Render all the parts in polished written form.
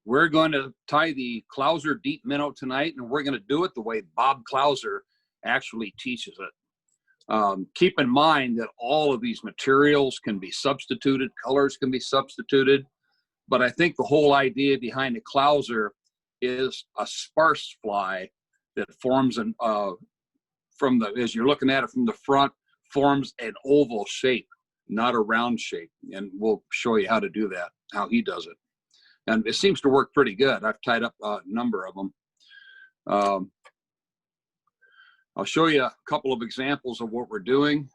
We're going to tie the Clouser deep minnow tonight, and we're going to do it the way Bob Clouser actually teaches it. Keep in mind that all of these materials can be substituted, colors can be substituted, but I think the whole idea behind the Clouser is a sparse fly that forms an as you're looking at it from the front, forms an oval shape, not a round shape. And we'll show you how to do that, how he does it. And it seems to work pretty good. I've tied up a number of them. I'll show you a couple of examples of what we're doing.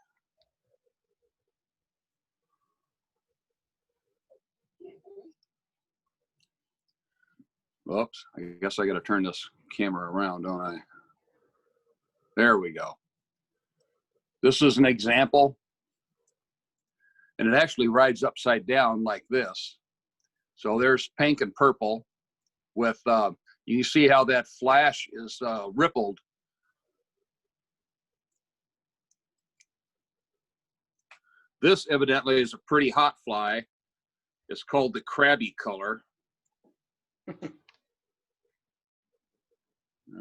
Oops, I guess I got to turn this camera around, don't I? There we go. This is an example, and it actually rides upside down like this. So there's pink and purple with, you see how that flash is rippled. This evidently is a pretty hot fly. It's called the crabby color.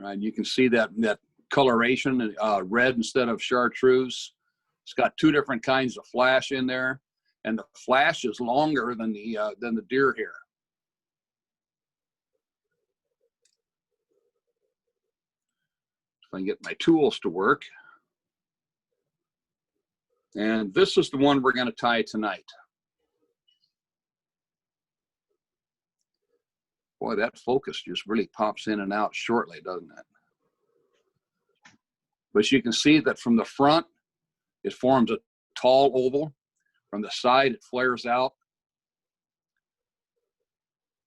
And you can see that coloration, red instead of chartreuse. It's got two different kinds of flash in there, and the flash is longer than the deer hair. If I can get my tools to work. And this is the one we're going to tie tonight. Boy, that focus just really pops in and out shortly, doesn't it? But you can see that from the front, it forms a tall oval. From the side, it flares out.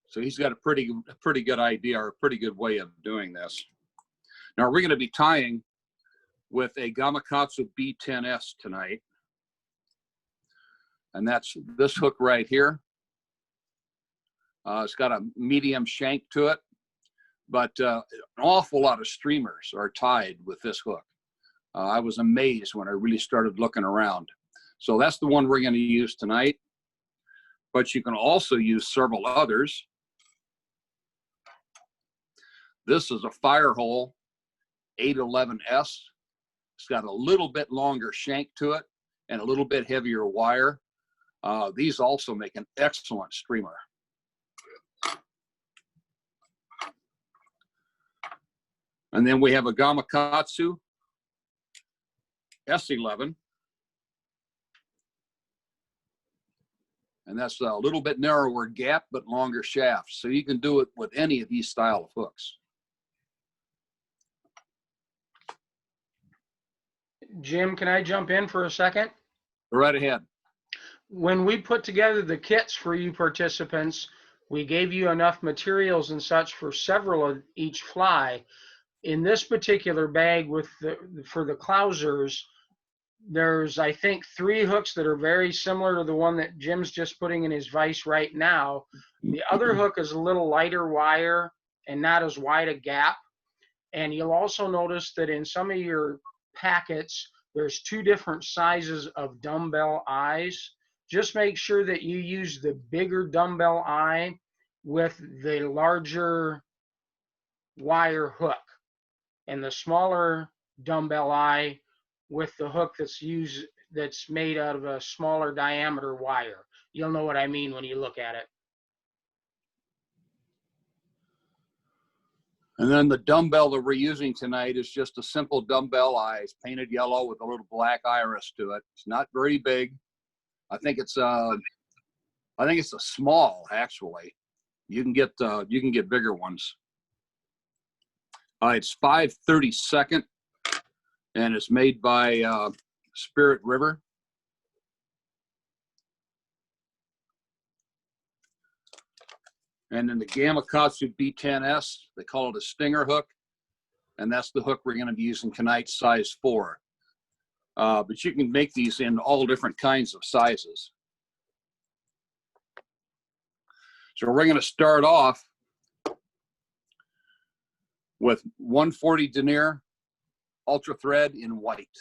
So he's got a pretty good idea, or a pretty good way of doing this. Now we're going to be tying with a Gamakatsu B10S tonight. And that's this hook right here. It's got a medium shank to it, but an awful lot of streamers are tied with this hook. I was amazed when I really started looking around. So that's the one we're going to use tonight, but you can also use several others. This is a Firehole 811S. It's got a little bit longer shank to it and a little bit heavier wire. These also make an excellent streamer. And then we have a Gamakatsu S11. And that's a little bit narrower gap, but longer shafts. So you can do it with any of these style of hooks. Jim, can I jump in for a second? Go right ahead. When we put together the kits for you participants, we gave you enough materials and such for several of each fly. In this particular bag for the Clousers, there's, I think, 3 hooks that are very similar to the one that Jim's just putting in his vise right now. The other hook is a little lighter wire and not as wide a gap. And you'll also notice that in some of your packets, there's 2 different sizes of dumbbell eyes. Just make sure that you use the bigger dumbbell eye with the larger wire hook, and the smaller dumbbell eye with the hook that's made out of a smaller diameter wire. You'll know what I mean when you look at it. And then the dumbbell that we're using tonight is just a simple dumbbell eyes, painted yellow with a little black iris to it. It's not very big. I think it's a small, actually. You can get bigger ones. It's 5/32, and it's made by Spirit River. And then the Gamakatsu B10S, they call it a stinger hook, and that's the hook we're going to be using tonight, size 4. But you can make these in all different kinds of sizes. So we're going to start off with 140 denier ultra thread in white.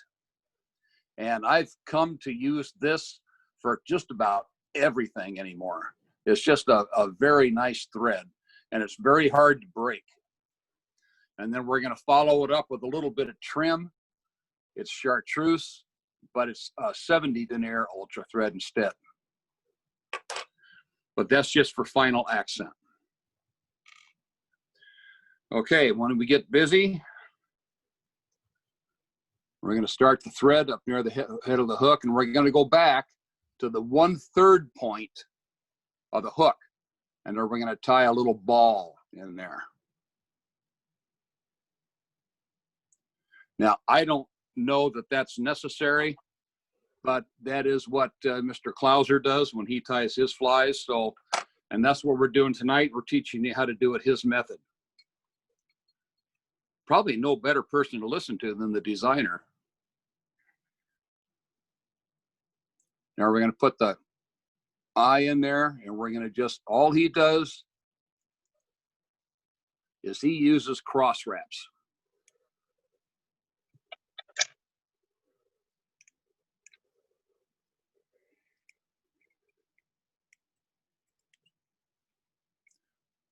And I've come to use this for just about everything anymore. It's just a very nice thread. and it's very hard to break. And then we're going to follow it up with a little bit of trim. It's chartreuse, but it's 70 denier ultra thread instead. But that's just for final accent. Okay, when we get busy, we're going to start the thread up near the head of the hook, and we're going to go back to the 1/3 point of the hook, and then we're going to tie a little ball in there. Now, I don't know that that's necessary, but that is what Mr. Clouser does when he ties his flies. So, and that's what we're doing tonight. We're teaching you how to do it his method. Probably no better person to listen to than the designer. Now we're going to put the eye in there, and we're going to just, all he does is he uses cross wraps.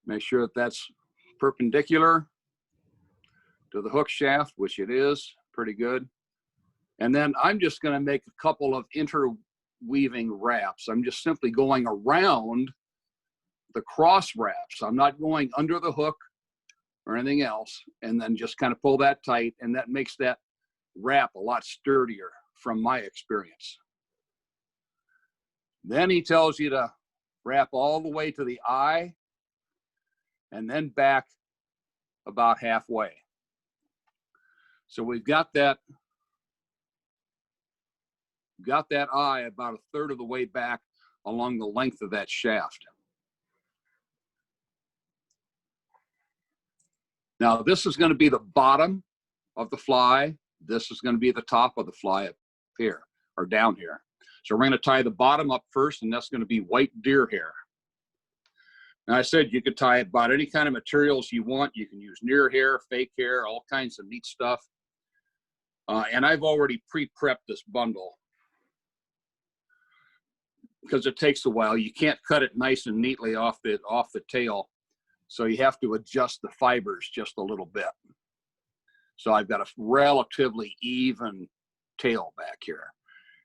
Make sure that that's perpendicular to the hook shaft, which it is pretty good. And then I'm just going to make a couple of interweaving wraps. I'm just simply going around the cross wraps. I'm not going under the hook or anything else, and then just kind of pull that tight, and that makes that wrap a lot sturdier from my experience. Then he tells you to wrap all the way to the eye and then back about halfway. So we've got that eye about 1/3 of the way back along the length of that shaft. Now this is going to be the bottom of the fly. This is going to be the top of the fly up here or down here. So we're going to tie the bottom up first, and that's going to be white deer hair. Now I said you could tie about any kind of materials you want. You can use near hair, fake hair, all kinds of neat stuff. And I've already pre-prepped this bundle because it takes a while. You can't cut it nice and neatly off the tail. So you have to adjust the fibers just a little bit. So I've got a relatively even tail back here.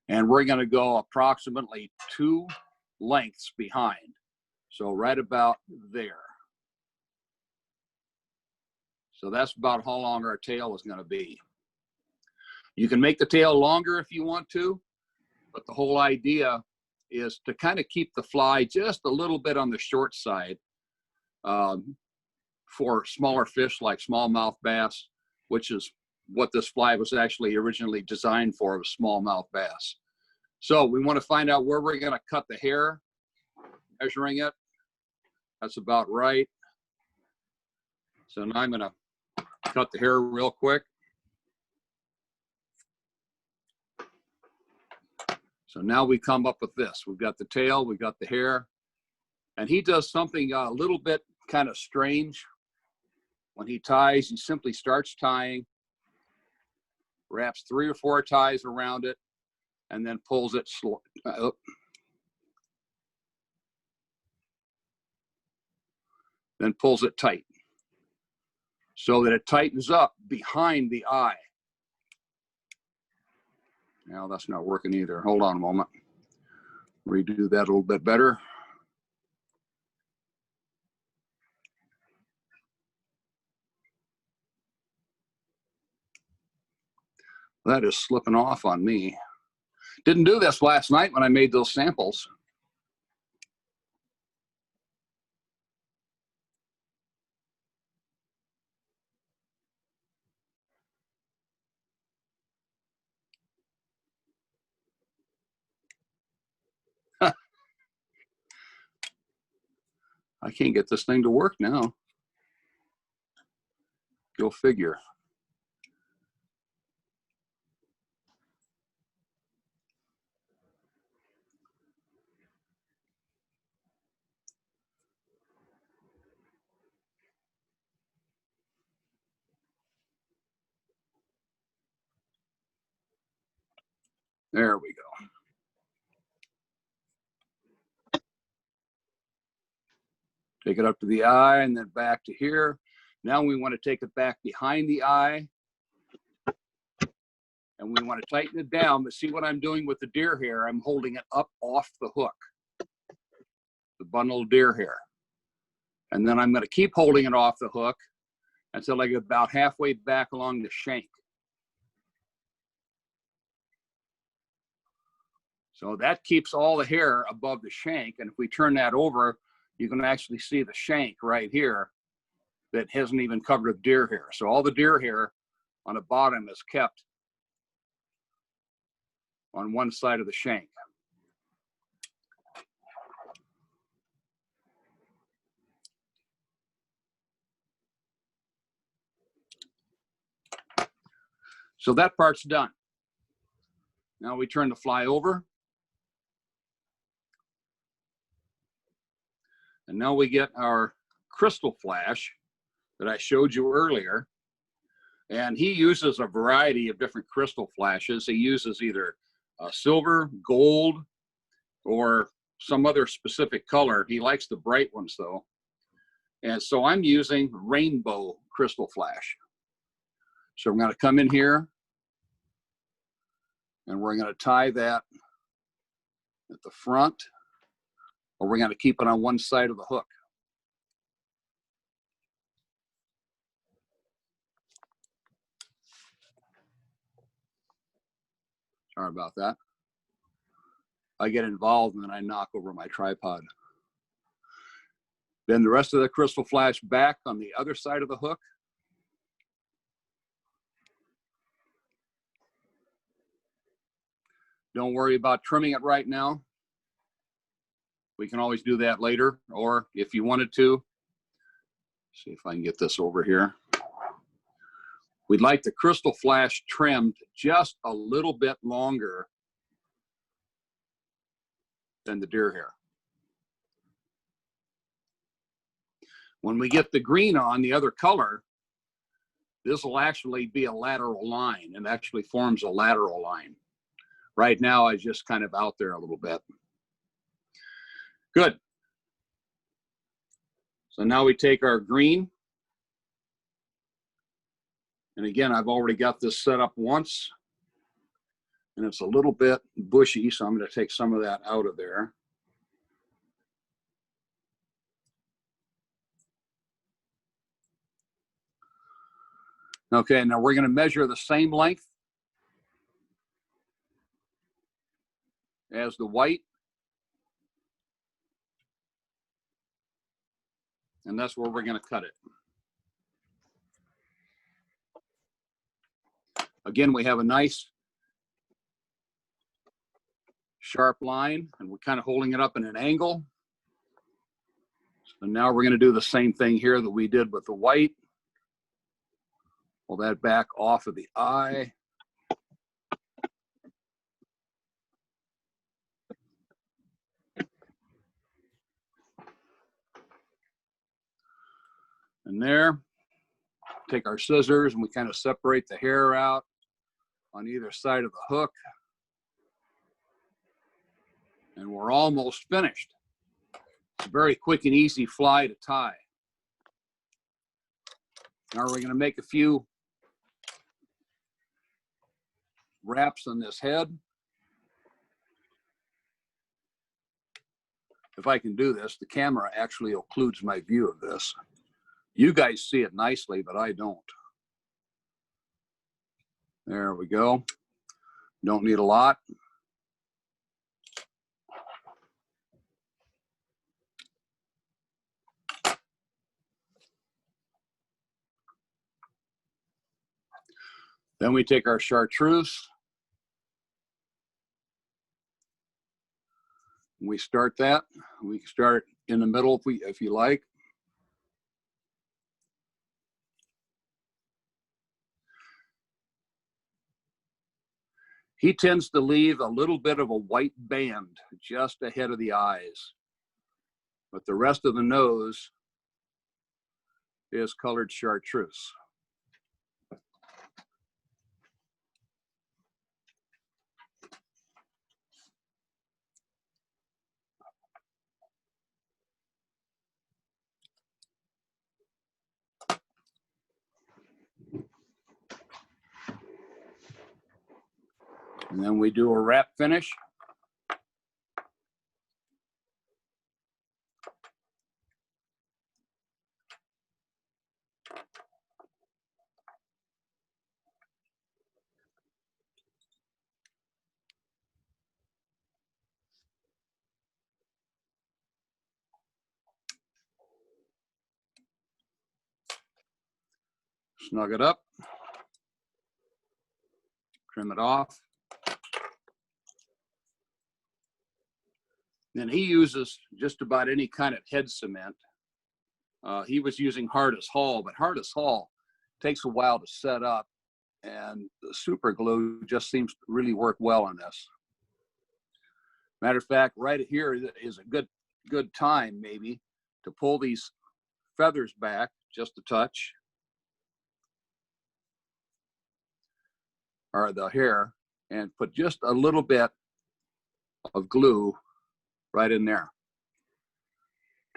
And we're going to go approximately 2 lengths behind. So right about there. So that's about how long our tail is going to be. You can make the tail longer if you want to, but the whole idea is to kind of keep the fly just a little bit on the short side for smaller fish like smallmouth bass, which is what this fly was actually originally designed for, was smallmouth bass. So we want to find out where we're going to cut the hair, measuring it. That's about right. So now I'm going to cut the hair real quick. So now we come up with this. We've got the tail, we've got the hair, and he does something a little bit kind of strange. When he ties, he simply starts tying, wraps 3 or 4 ties around it, and then pulls it slow. Then pulls it tight so that it tightens up behind the eye. Now that's not working either. Hold on a moment. Redo that a little bit better. That is slipping off on me. Didn't do this last night when I made those samples. I can't get this thing to work now. Go figure. There we go. Take it up to the eye and then back to here. Now we want to take it back behind the eye. And we want to tighten it down, but see what I'm doing with the deer hair? I'm holding it up off the hook, the bundle of deer hair. And then I'm going to keep holding it off the hook until I get about halfway back along the shank. So that keeps all the hair above the shank. And if we turn that over, you can actually see the shank right here that hasn't even covered with deer hair. So all the deer hair on the bottom is kept on one side of the shank. So that part's done. Now we turn the fly over. And now we get our crystal flash that I showed you earlier. And he uses a variety of different crystal flashes. He uses either silver, gold, or some other specific color. He likes the bright ones though. And so I'm using rainbow crystal flash. So I'm going to come in here and we're going to tie that at the front, or we're going to keep it on one side of the hook. Sorry about that. I get involved and then I knock over my tripod. Then the rest of the crystal flash back on the other side of the hook. Don't worry about trimming it right now. We can always do that later, or if you wanted to, see if I can get this over here. We'd like the crystal flash trimmed just a little bit longer than the deer hair. When we get the green on, the other color, this will actually be a lateral line and actually forms a lateral line. Right now, I just kind of out there a little bit. Good. So now we take our green. And again, I've already got this set up once. And it's a little bit bushy, so I'm going to take some of that out of there. Okay, now we're going to measure the same length as the white. And that's where we're going to cut it. Again, we have a nice sharp line, and we're kind of holding it up in an angle. So now we're going to do the same thing here that we did with the white. Pull that back off of the eye. And there, take our scissors and we kind of separate the hair out on either side of the hook. And we're almost finished. It's a very quick and easy fly to tie. Now we're going to make a few wraps on this head. If I can do this, the camera actually occludes my view of this. You guys see it nicely, but I don't. There we go. Don't need a lot. Then we take our chartreuse. We start that. We can start in the middle if you like. He tends to leave a little bit of a white band just ahead of the eyes, but the rest of the nose is colored chartreuse. And then we do a wrap finish. Snug it up. Trim it off. Then he uses just about any kind of head cement. He was using Hardest Hall, but Hardest Hall takes a while to set up, and the super glue just seems to really work well on this. Matter of fact, right here is a good time maybe to pull these feathers back just a touch, or the hair, and put just a little bit of glue right in there.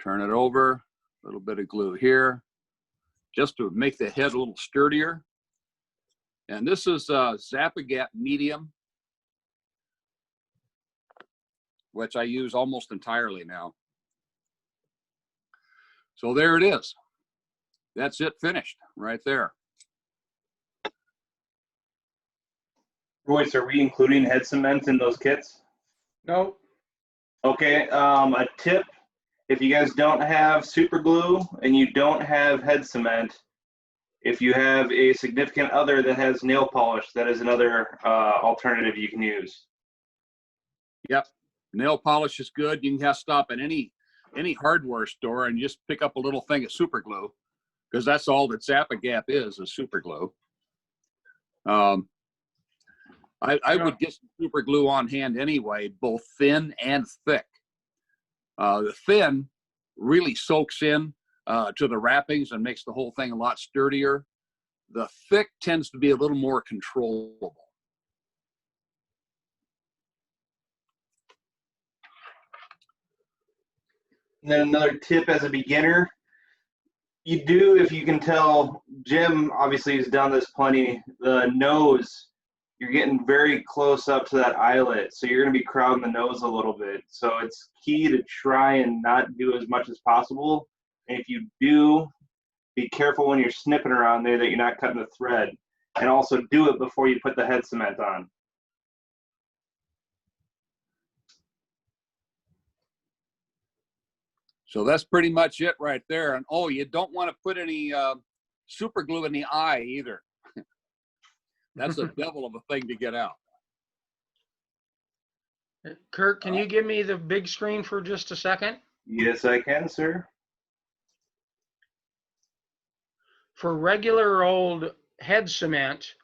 Turn it over, a little bit of glue here, just to make the head a little sturdier. And this is Zap-A-Gap medium, which I use almost entirely now. So there it is. That's it, finished right there. Royce, are we including head cement in those kits? Nope. Okay, a tip, if you guys don't have super glue and you don't have head cement, if you have a significant other that has nail polish, that is another alternative you can use. Yep, nail polish is good. You can stop at any hardware store and just pick up a little thing of super glue, because that's all that Zap-A-Gap is super glue. I would get some super glue on hand anyway, both thin and thick. The thin really soaks in to the wrappings and makes the whole thing a lot sturdier. The thick tends to be a little more controllable. And then another tip as a beginner, you do, if you can tell, Jim obviously has done this plenty, the nose, you're getting very close up to that eyelet, so you're going to be crowding the nose a little bit. So it's key to try and not do as much as possible. And if you do, be careful when you're snipping around there that you're not cutting the thread. And also do it before you put the head cement on. So that's pretty much it right there. And oh, you don't want to put any super glue in the eye either. That's a devil of a thing to get out. Kurt, can you give me the big screen for just a second? Yes, I can, sir. For regular old head cement,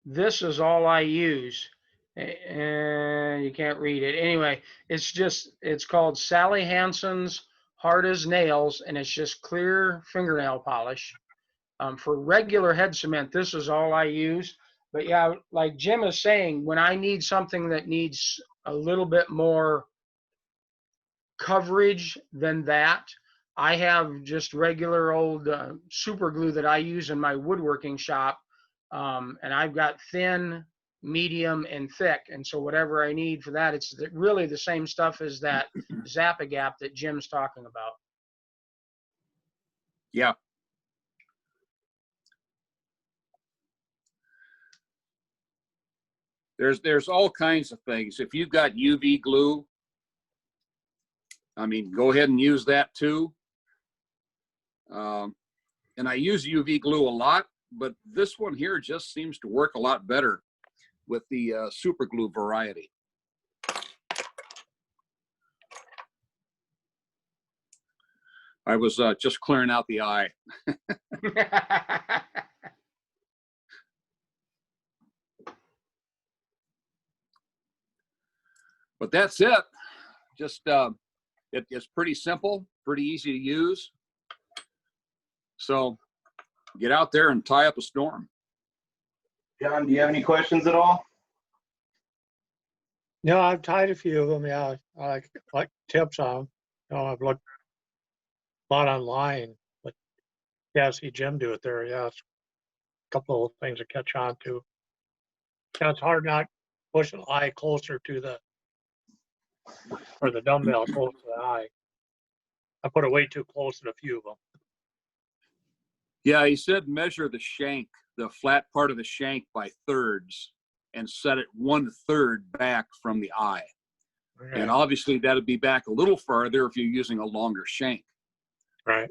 this is all I use. And you can't read it. Anyway, it's called Sally Hansen's Hard as Nails, and it's just clear fingernail polish. For regular head cement, this is all I use. But yeah, like Jim is saying, when I need something that needs a little bit more coverage than that, I have just regular old super glue that I use in my woodworking shop. And I've got thin, medium, and thick. And so whatever I need for that, it's really the same stuff as that Zap-A-Gap that Jim's talking about. Yeah. There's all kinds of things. If you've got UV glue, I mean, go ahead and use that too. And I use UV glue a lot, but this one here just seems to work a lot better with the super glue variety. I was just clearing out the eye. But that's it. Just it's pretty simple, pretty easy to use. So get out there and tie up a storm. John, do you have any questions at all? No, I've tied a few of them. Yeah, I like tips on them. You know, I've looked a lot online, but yeah, I see Jim do it there. Yeah, it's a couple of things to catch on to. Yeah, it's hard not push the eye closer to the, or the dumbbell close to the eye. I put it way too close in a few of them. Yeah, he said measure the shank, the flat part of the shank by thirds and set it 1/3 back from the eye. Okay. And obviously that'd be back a little farther if you're using a longer shank. Right.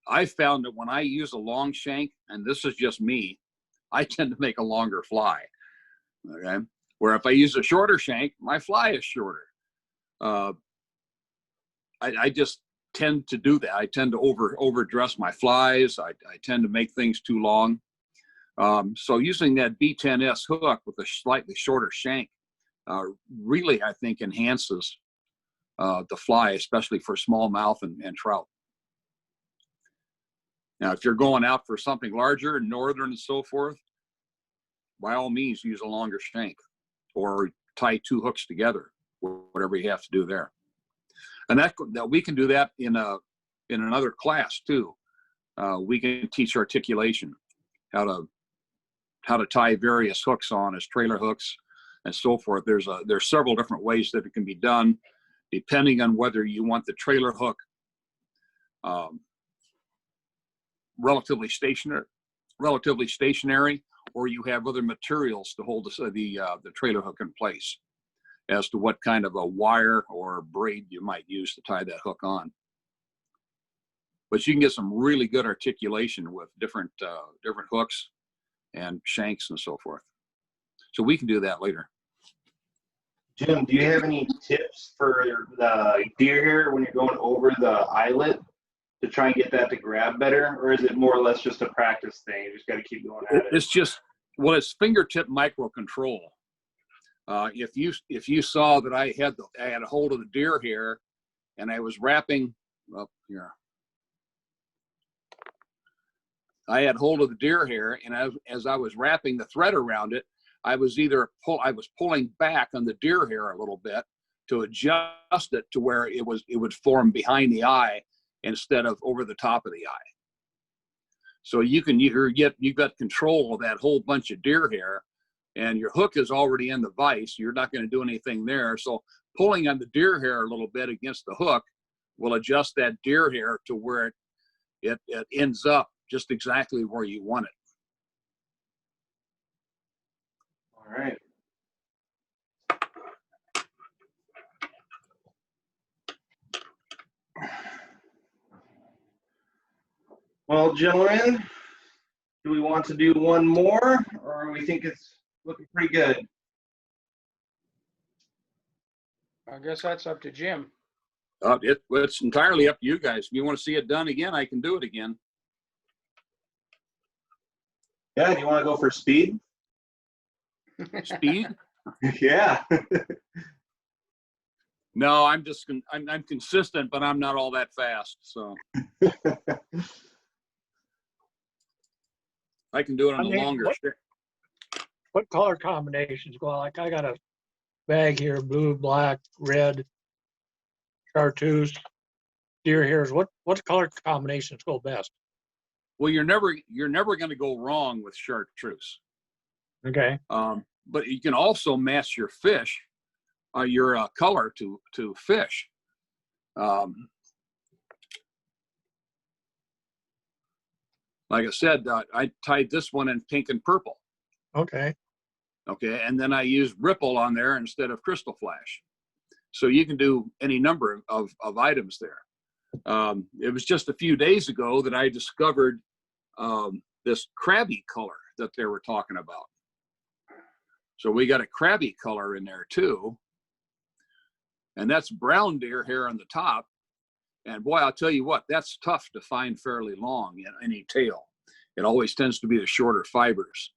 I found that when I use a long shank, and this is just me, I tend to make a longer fly. Okay. Where if I use a shorter shank, my fly is shorter. I just tend to do that. I tend to overdress my flies. I tend to make things too long. So using that B10S hook with a slightly shorter shank really, I think, enhances the fly, especially for smallmouth and trout. Now, if you're going out for something larger, northern and so forth, by all means, use a longer shank or tie 2 hooks together, whatever you have to do there. And that we can do that in another class too. We can teach articulation, how to tie various hooks on as trailer hooks and so forth. There's several different ways that it can be done, depending on whether you want the trailer hook relatively stationary, or you have other materials to hold the trailer hook in place, as to what kind of a wire or braid you might use to tie that hook on. But you can get some really good articulation with different hooks and shanks and so forth. So we can do that later. Jim, do you have any tips for the deer hair when you're going over the eyelet to try and get that to grab better? Or is it more or less just a practice thing? You just got to keep going at it. It's just, well, it's fingertip micro control. If you saw that I had a hold of the deer hair and I was wrapping up here, I had hold of the deer hair, and as I was wrapping the thread around it, I was pulling back on the deer hair a little bit to adjust it to where it would form behind the eye instead of over the top of the eye. So you've got control of that whole bunch of deer hair, and your hook is already in the vise. You're not going to do anything there. So pulling on the deer hair a little bit against the hook will adjust that deer hair to where it ends up just exactly where you want it. All right. Well, gentlemen, do we want to do one more, or we think it's looking pretty good? I guess that's up to Jim. It's entirely up to you guys. If you want to see it done again, I can do it again. Yeah, do you want to go for speed? Speed? Yeah. No, I'm consistent, but I'm not all that fast. So I can do it on a longer stick. What color combinations go? Like I got a bag here, blue, black, red, chartreuse, deer hairs. What color combinations go best? Well, you're never going to go wrong with chartreuse. Okay. But you can also match your fish, your color to fish. Like I said, I tied this one in pink and purple. Okay. Okay, and then I used Ripple on there instead of Crystal Flash. So you can do any number of items there. It was just a few days ago that I discovered this crabby color that they were talking about. So we got a crabby color in there too. And that's brown deer hair on the top. And boy, I'll tell you what, that's tough to find fairly long in any tail. It always tends to be the shorter fibers.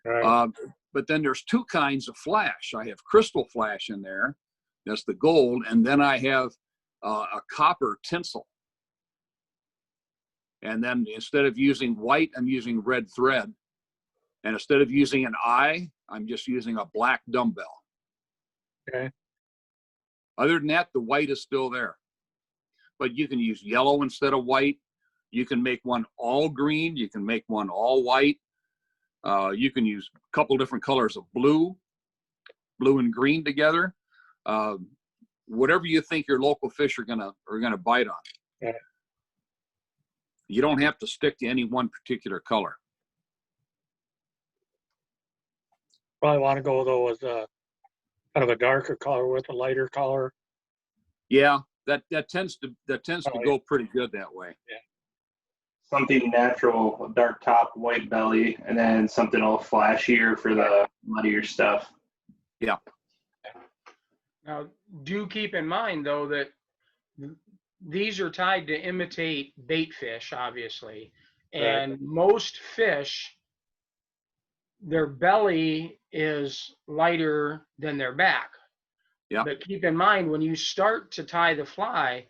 Right. But then there's 2 kinds of flash. I have crystal flash in there. That's the gold. And then I have a copper tinsel. And then instead of using white, I'm using red thread. And instead of using an eye, I'm just using a black dumbbell. Okay. Other than that, the white is still there. But you can use yellow instead of white. You can make one all green. You can make one all white. You can use a couple different colors of blue. blue and green together. Whatever you think your local fish are gonna bite on. Yeah. You don't have to stick to any one particular color. Probably want to go though with kind of a darker color with a lighter color. Yeah, that tends to Oh, go pretty good that way. Something natural, dark top, white belly, and then something a little flashier for the muddier stuff. Yeah. Now, do keep in mind though that these are tied to imitate bait fish, obviously, and most fish, their belly is lighter than their back. Yeah. But keep in mind, when you start to tie the fly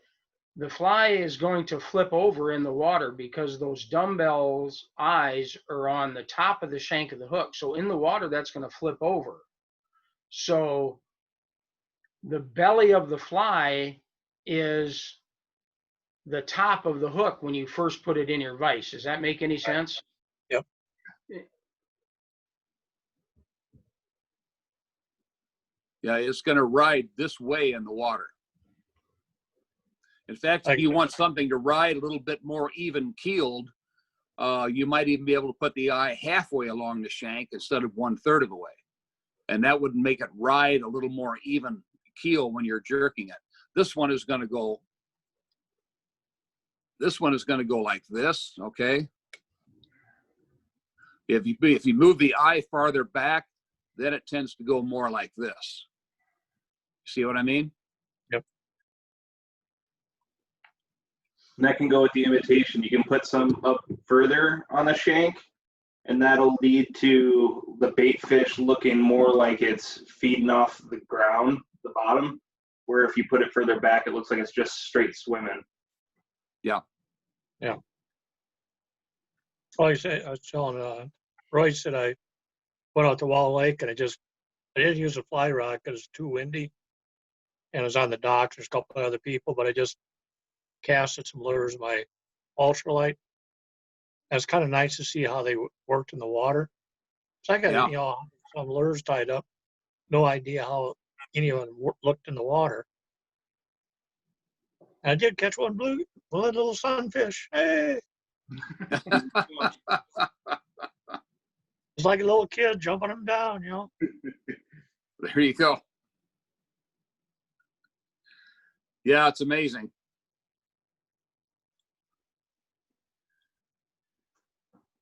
is going to flip over in the water because those dumbbells eyes are on the top of the shank of the hook. So in the water, that's going to flip over. So the belly of the fly is the top of the hook when you first put it in your vise. Does that make any sense? Yep. Yeah, it's going to ride this way in the water. In fact, if you want something to ride a little bit more even keeled, you might even be able to put the eye halfway along the shank instead of 1/3 of the way. And that would make it ride a little more even keel when you're jerking it. This one is going to go like this, okay? If you move the eye farther back, then it tends to go more like this. See what I mean? Yep. And that can go with the imitation. You can put some up further on the shank, and that'll lead to the bait fish looking more like it's feeding off the ground, the bottom, where if you put it further back, it looks like it's just straight swimming. Yeah. Yeah. Well, I was telling Roy said I went out to Wall Lake and I didn't use a fly rod because it's too windy. And it was on the docks. There's a couple of other people, but I just casted some lures by ultralight. And it's kind of nice to see how they worked in the water. So I got some lures tied up. No idea how anyone looked in the water. And I did catch one little sunfish. Hey! It's like a little kid jumping him down, There you go. Yeah, it's amazing.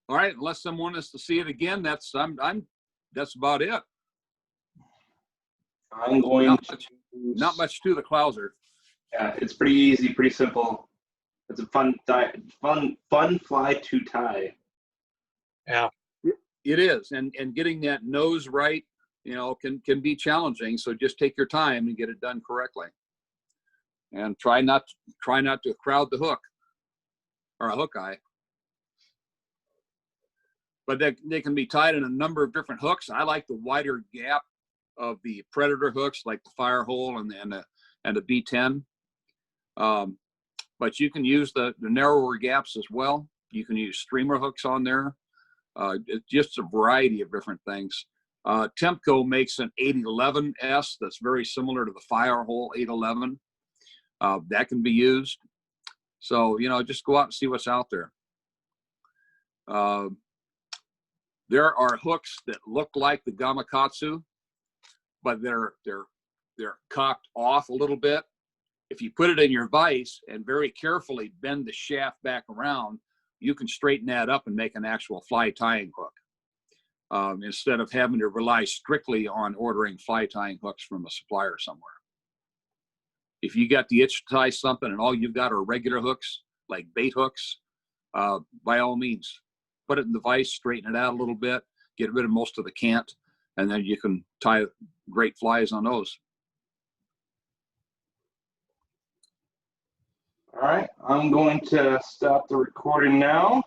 All right, unless someone wants to see it again, that's about it. I'm going not much to the Clouser. Yeah, it's pretty easy, pretty simple. It's a fun fly to tie. Yeah. It is, and getting that nose right, can be challenging. So just take your time and get it done correctly. And try not to crowd the hook or a hook eye. But they can be tied in a number of different hooks. I like the wider gap of the predator hooks, like the fire hole and the B10. But you can use the narrower gaps as well. You can use streamer hooks on there. It's just a variety of different things. Tempco makes an 811S that's very similar to the fire hole 811. That can be used. So, just go out and see what's out there. There are hooks that look like the Gamakatsu, but they're cocked off a little bit. If you put it in your vise and very carefully bend the shaft back around, you can straighten that up and make an actual fly tying hook, instead of having to rely strictly on ordering fly tying hooks from a supplier somewhere. If you got the itch to tie something and all you've got are regular hooks, like bait hooks, by all means, put it in the vise, straighten it out a little bit, get rid of most of the cant, and then you can tie great flies on those. All right, I'm going to stop the recording now.